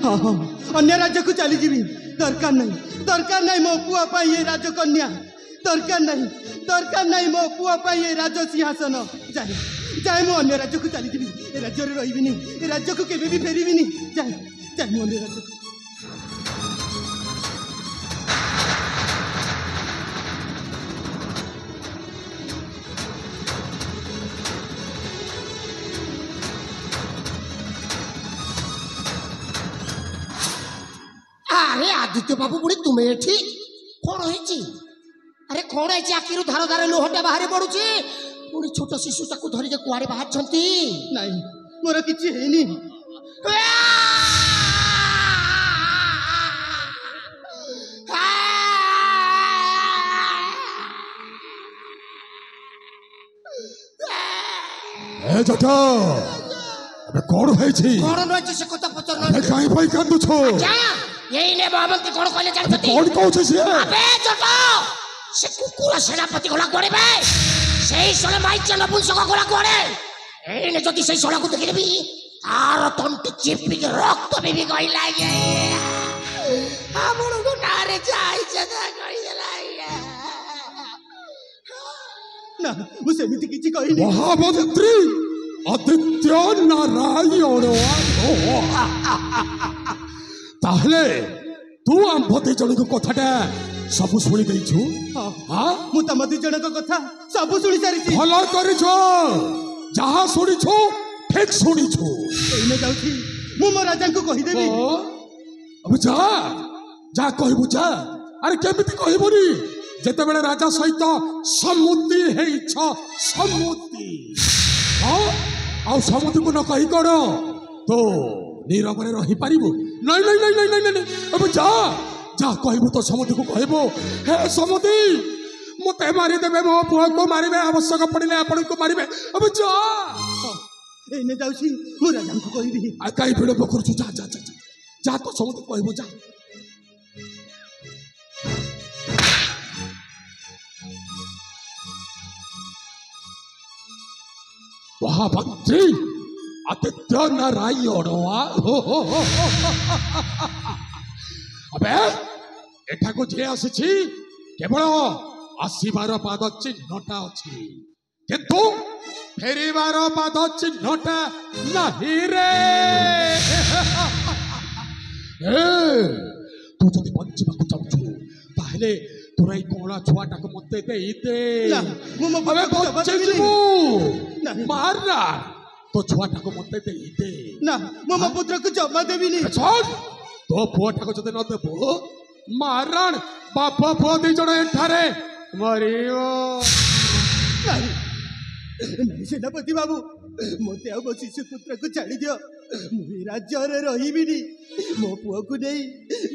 हाँ हाँ अन्य राज्य को चली जीवी दरकार नहीं मो पुआ पाई ये राजकन्या दरकार नहीं मो पुआ पाई ये राज सिंहासन जाए जाए मो अन्य राज्य को चली जीवी ए राज्य रे रहिबिनी ए राज्य को केबे भी फेरिबिनी जाए मो अन्य राज्य को अरे आदित्य बाबू बुढ़ी तुम्हें एठी कौन है? अरे कौन है? आखिर धार धार लुहटा बाहरी पड़ुची पुणी छोट शिशु ताकू धरिके कुआड़े बाहर नहीं मोर किछि हेनी ए जटा अबे कौन है छी कौन है से कथा पचर अबे काई भाई कांदु छो जा यही ने बाबा के कौन कहले जानछती कौन कहू छे अबे जटा से कुकुर सेनापति गला करे बे सेही सोले माइच नपुंसक गला करे एही ने जति सेही सोला को देखि देबी तार तंटी चिपी के रक्त बेबी गई लागे हमर को नारे जाई जदा गई लागे ना मुझे मिति किछि कहिनी महामंत्री आदित्य नारायण ताहले तू आंभती जन को कथाटा सब शुणी देछु हां मु तम दी जन को कथा सब शुणी सारी छी भलो करिछो जहा शुणिछु ठीक शुणिछु एने जाउछी मु मो राजा को कहि देबी अब जा कहबु जा अरे केमिति कहबुनी जेते बेले राजा सहित सम्मुति हेइछ सम्मुति हां आ सम्मुति को न कहि करो तो नीरव रही पारिबो नहीं अब जा कहबू तो समुद्र को कहबो हे समुद्री मते मारी देबे मो पुआ को मारिबे आवश्यक पड़िले आपण को मारिबे अब जा एने जाउछी मु राजा को कहबी आ काई भिड़ पकरछु जा तो समुद्र कहबो जा वहा भक्ति आदित्य नारायण अबे एठा को जे आसी केवल आसीबार पाद चिन्हटा अच्छी किंतु फेरिबार पाद चिन्हटा नहीं रे तू जदि बंचिबाकू चाहछु ताहले तोरा कोला छुआटा को मते दे अबे बंचिबू मारना तो छुआटा को मते दे ना मो पुत्र को जमा देबी छोड़ तो पुआटा को जदि न देबो मारण बाप पुआ दी जण एठारे मरियो नहीं सेनापति बाबू मते आ शिशु पुत्र को छाड़ी दियो मु राज्य रे रहिबिनी मो पुआ को नहीं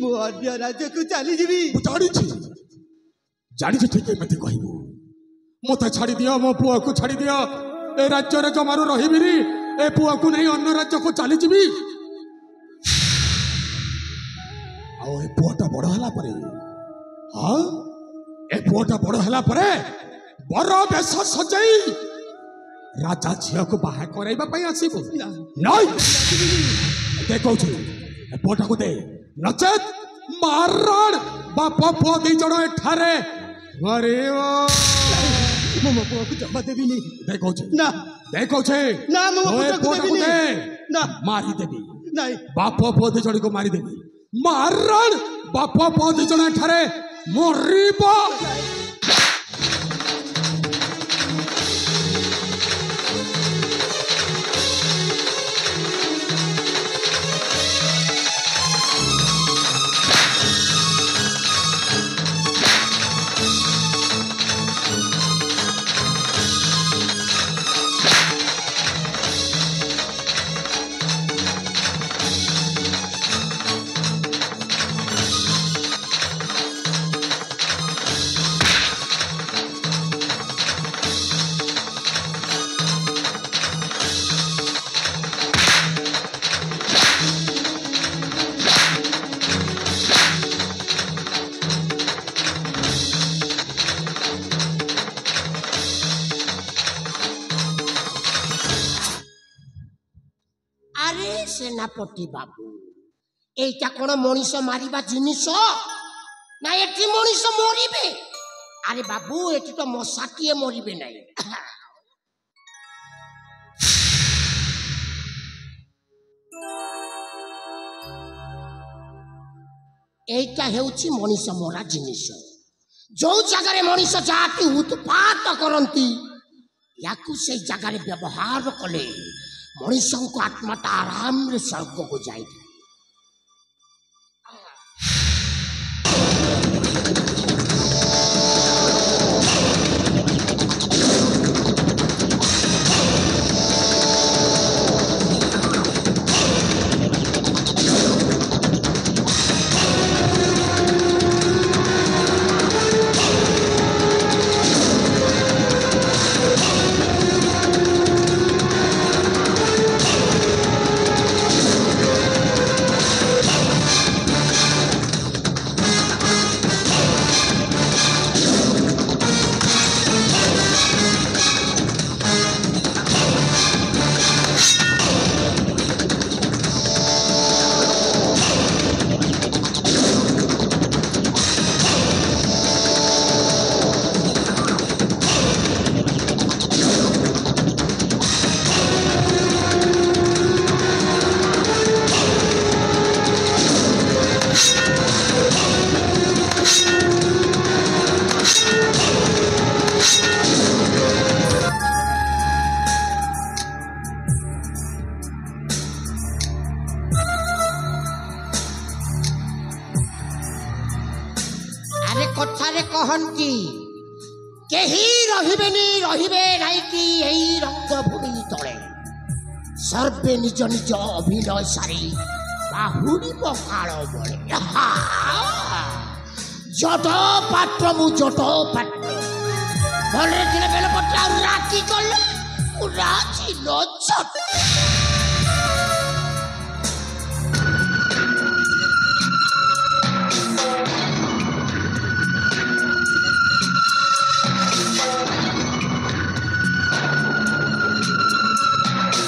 मो अन्य राज्य को चली जीवी जानी ठीक मते कहबू मते छाड़ी दियो मो पुआ को छाड़ी दियो ए राज्य रे जमारो रहिबिनी ए पुआ को नहीं अन्य राज्य को चली जीवी आओ ए पुआटा बड़ हला परे हां ए पुआटा बड़ हला परे बर बेश सजाई राजा झिया को बाहा कराइबा पई आसीबो नहीं देखौ छु ए पुआटा को दे नचेत मारण बाप पुआ दी जण एठारे मरियो मो पुआ को जमा देबी नी देखौ छु ना देखौ छे ना मो पुत्र को देबी ना मारी देबी नहीं बाप पुआ दी जण को मारी देबी मारण बाप पुआ दी जण एठारे मरिबो सेनापति बाबू এইটা কোন মଣିষ মারিবা জিনিস না এটি মনিষ মরিবে আরে বাবু এটি তো মশাটিয়ে মরিবে নাই এইটা হেউছি মনিষ মরা জিনিস जो जगह मनीष जाति उत्पात करती याकू से जगह व्यवहार कले मनीष को आत्माटा आराम रे स्वर्ग को जाए कथारे कहती केही रहिबेनी रहिबे नाइकी एई रंगभूमि तले सर्वे निज निज अभिनय सारी बाहुरी काल बळे जट पात्र मु जट पात्र भले दिन बेल पटा राती गल राजी न जट